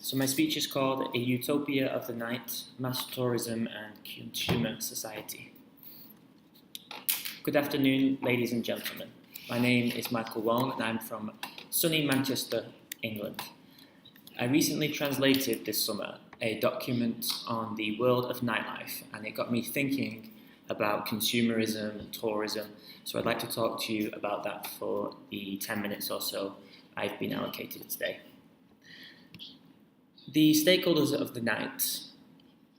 So my speech is called A Utopia of the Night, Mass Tourism and Consumer Society. Good afternoon, ladies and gentlemen. My name is Michael Wong and I'm from sunny Manchester, England. I recently translated this summer a document on the world of nightlife, and it got me thinking about consumerism and tourism, so I'd like to talk to you about that for the 10 minutes or so I've been allocated today. The stakeholders of the night,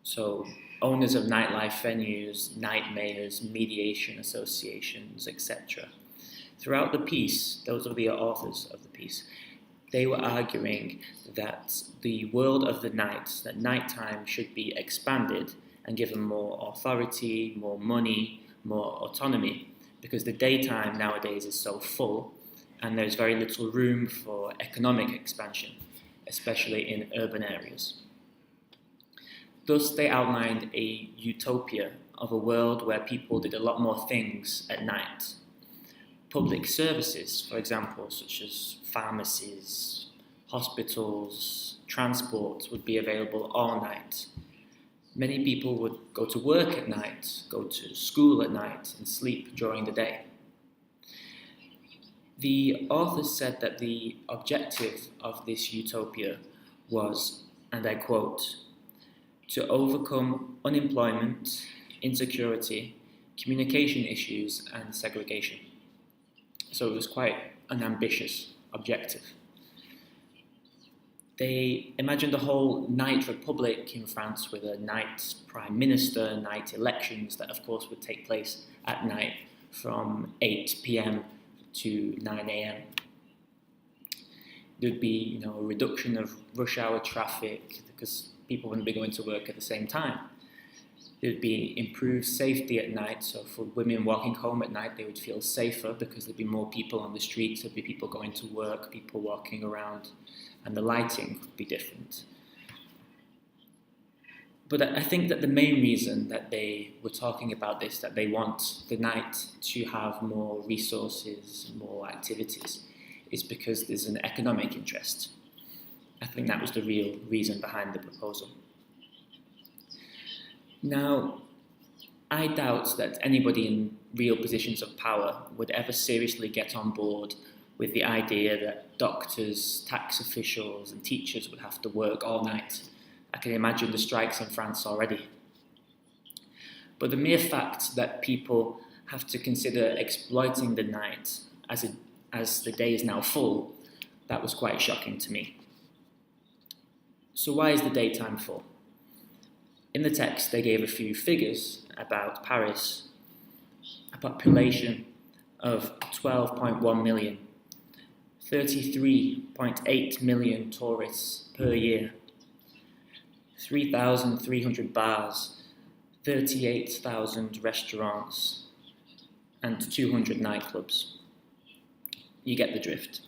so owners of nightlife venues, night mayors, mediation associations, etc. Throughout the piece, those are the authors of the piece, they were arguing that the world of the night, that nighttime should be expanded and given more authority, more money, more autonomy, because the daytime nowadays is so full and there's very little room for economic expansion, especially in urban areas. Thus, they outlined a utopia of a world where people did a lot more things at night. Public services, for example, such as pharmacies, hospitals, transport would be available all night. Many people would go to work at night, go to school at night, and sleep during the day. The authors said that the objective of this utopia was, and I quote, to overcome unemployment, insecurity, communication issues, and segregation. So it was quite an ambitious objective. They imagined a whole night republic in France with a night prime minister, night elections that of course would take place at night from 8 p.m. to 9 a.m. There'd be, a reduction of rush hour traffic because people wouldn't be going to work at the same time. There'd be improved safety at night, so for women walking home at night, they would feel safer because there'd be more people on the streets, there'd be people going to work, people walking around, and the lighting would be different. But I think that the main reason that they were talking about this, that they want the night to have more resources, more activities, is because there's an economic interest. I think that was the real reason behind the proposal. Now, I doubt that anybody in real positions of power would ever seriously get on board with the idea that doctors, tax officials, and teachers would have to work all night. I can imagine the strikes in France already. But the mere fact that people have to consider exploiting the night as the day is now full, that was quite shocking to me. So why is the daytime full? In the text, they gave a few figures about Paris, a population of 12.1 million, 33.8 million tourists per year, 3,300 bars, 38,000 restaurants, and 200 nightclubs. You get the drift.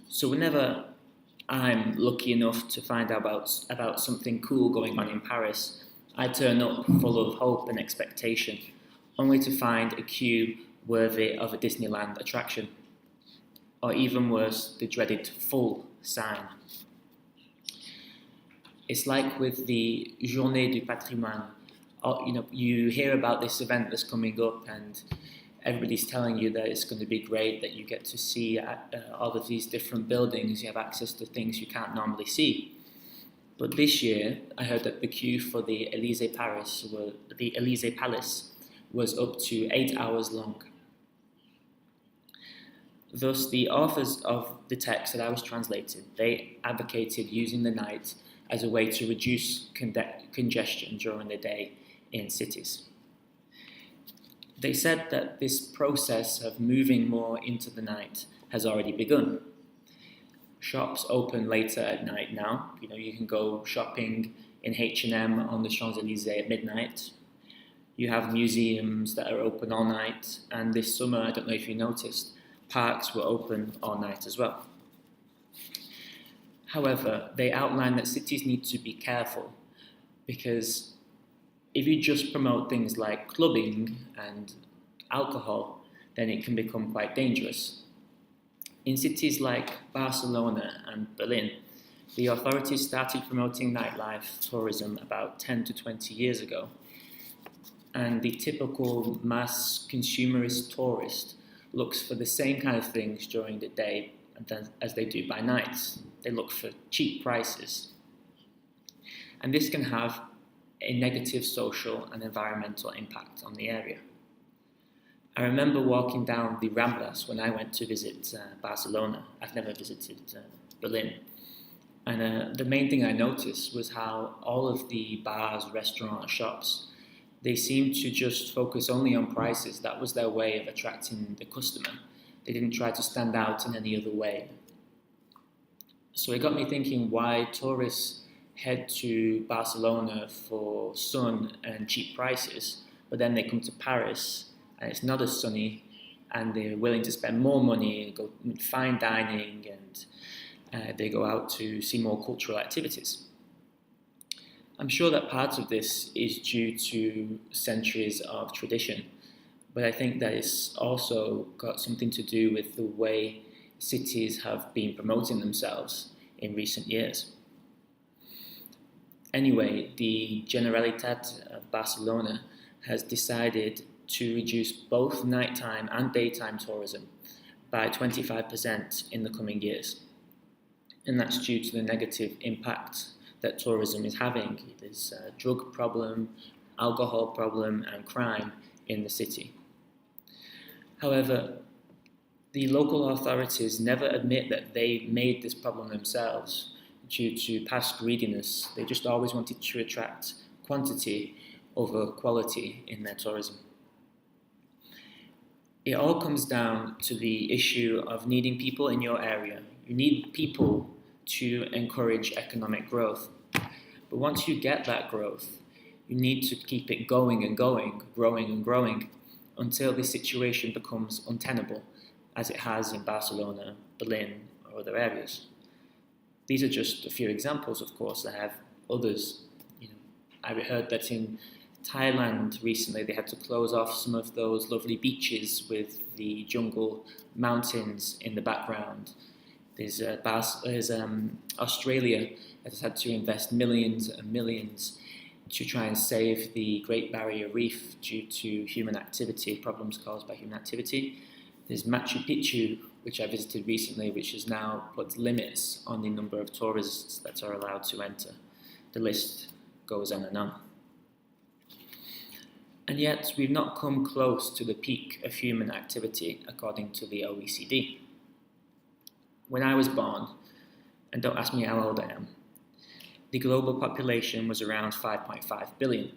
So whenever I'm lucky enough to find out about something cool going on in Paris, I turn up full of hope and expectation, only to find a queue worthy of a Disneyland attraction, or even worse, the dreaded full sign. It's like with the Journée du Patrimoine. You hear about this event that's coming up and everybody's telling you that it's going to be great, that you get to see all of these different buildings, you have access to things you can't normally see. But this year, I heard that the queue for the Élysée Palace was up to 8 hours long. Thus, the authors of the text that I was translating, they advocated using the night as a way to reduce congestion during the day in cities. They said that this process of moving more into the night has already begun. Shops open later at night now. You can go shopping in H&M on the Champs-Élysées at midnight. You have museums that are open all night. And this summer, I don't know if you noticed, parks were open all night as well. However, they outline that cities need to be careful because if you just promote things like clubbing and alcohol, then it can become quite dangerous. In cities like Barcelona and Berlin, The authorities started promoting nightlife tourism about 10 to 20 years ago, and the typical mass consumerist tourist looks for the same kind of things during the day as they do by night. They look for cheap prices. And this can have a negative social and environmental impact on the area. I remember walking down the Ramblas when I went to visit Barcelona. I've never visited Berlin. And the main thing I noticed was how all of the bars, restaurants, shops, they seemed to just focus only on prices. That was their way of attracting the customer. They didn't try to stand out in any other way. So it got me thinking why tourists head to Barcelona for sun and cheap prices, but then they come to Paris and it's not as sunny and they're willing to spend more money and go fine dining, and they go out to see more cultural activities. I'm sure that part of this is due to centuries of tradition, but I think that it's also got something to do with the way cities have been promoting themselves in recent years. Anyway, the Generalitat of Barcelona has decided to reduce both nighttime and daytime tourism by 25% in the coming years. And that's due to the negative impact that tourism is having. There's a drug problem, alcohol problem, and crime in the city. However, the local authorities never admit that they made this problem themselves due to past greediness. They just always wanted to attract quantity over quality in their tourism. It all comes down to the issue of needing people in your area. You need people to encourage economic growth. But once you get that growth, you need to keep it going and going, growing and growing, until the situation becomes untenable, as it has in Barcelona, Berlin, or other areas. These are just a few examples, of course. I have others. I heard that in Thailand recently they had to close off some of those lovely beaches with the jungle mountains in the background. There's Australia that has had to invest millions and millions to try and save the Great Barrier Reef due to human activity, problems caused by human activity. There's Machu Picchu, which I visited recently, which has now put limits on the number of tourists that are allowed to enter. The list goes on and on. And yet, we've not come close to the peak of human activity, according to the OECD. When I was born, and don't ask me how old I am, the global population was around 5.5 billion.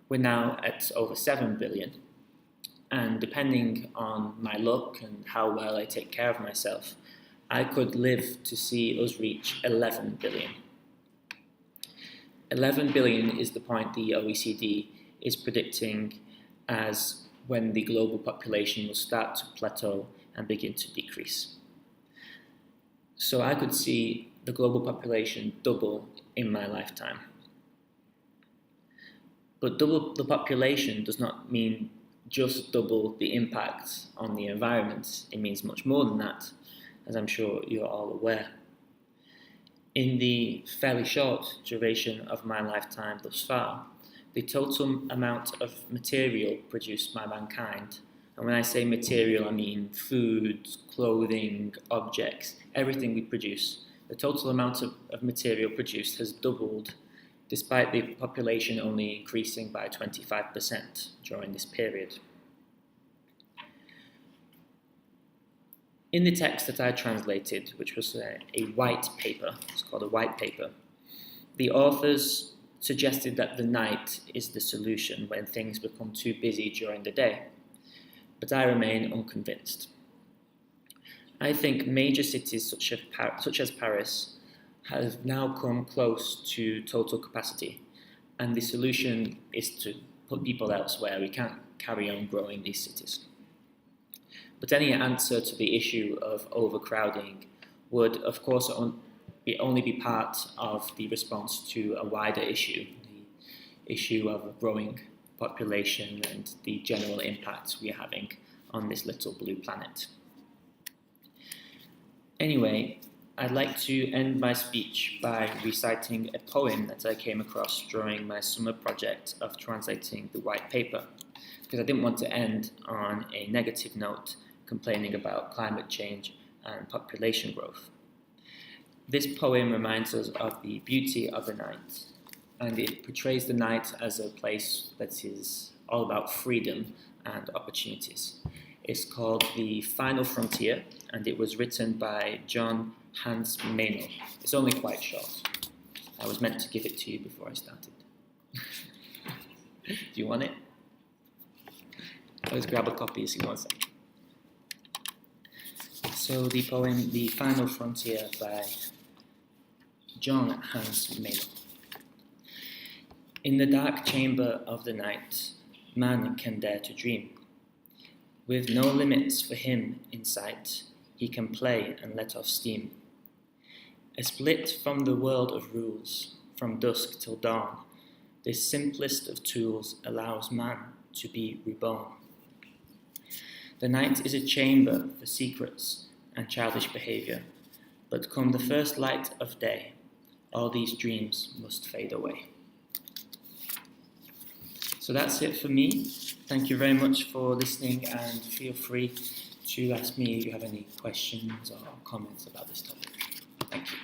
We're now at over 7 billion. And depending on my luck and how well I take care of myself, I could live to see us reach 11 billion. 11 billion is the point the OECD is predicting as when the global population will start to plateau and begin to decrease. So I could see the global population double in my lifetime. But double the population does not mean just double the impact on the environment. It means much more than that, as I'm sure you're all aware. In the fairly short duration of my lifetime thus far, the total amount of material produced by mankind, and when I say material I mean food, clothing, objects, everything we produce, the total amount of material produced has doubled despite the population only increasing by 25% during this period. In the text that I translated, which was a white paper, it's called a white paper, the authors suggested that the night is the solution when things become too busy during the day, but I remain unconvinced. I think major cities such as Paris have now come close to total capacity, and the solution is to put people elsewhere. We can't carry on growing these cities. But any answer to the issue of overcrowding would, of course, only be part of the response to a wider issue, the issue of a growing population and the general impact we are having on this little blue planet. Anyway, I'd like to end my speech by reciting a poem that I came across during my summer project of translating the white paper, because I didn't want to end on a negative note, complaining about climate change and population growth. This poem reminds us of the beauty of the night, and it portrays the night as a place that is all about freedom and opportunities. It's called The Final Frontier, and it was written by John Hans Meinel. It's only quite short. I was meant to give it to you before I started. Do you want it? Let's grab a copy as you want to. So the poem The Final Frontier by John Hans Meinel. In the dark chamber of the night, man can dare to dream. With no limits for him in sight, he can play and let off steam. A split from the world of rules, from dusk till dawn, this simplest of tools allows man to be reborn. The night is a chamber for secrets and childish behaviour, but come the first light of day, all these dreams must fade away. So that's it for me. Thank you very much for listening, and feel free to ask me if you have any questions or comments about this topic. Thank you.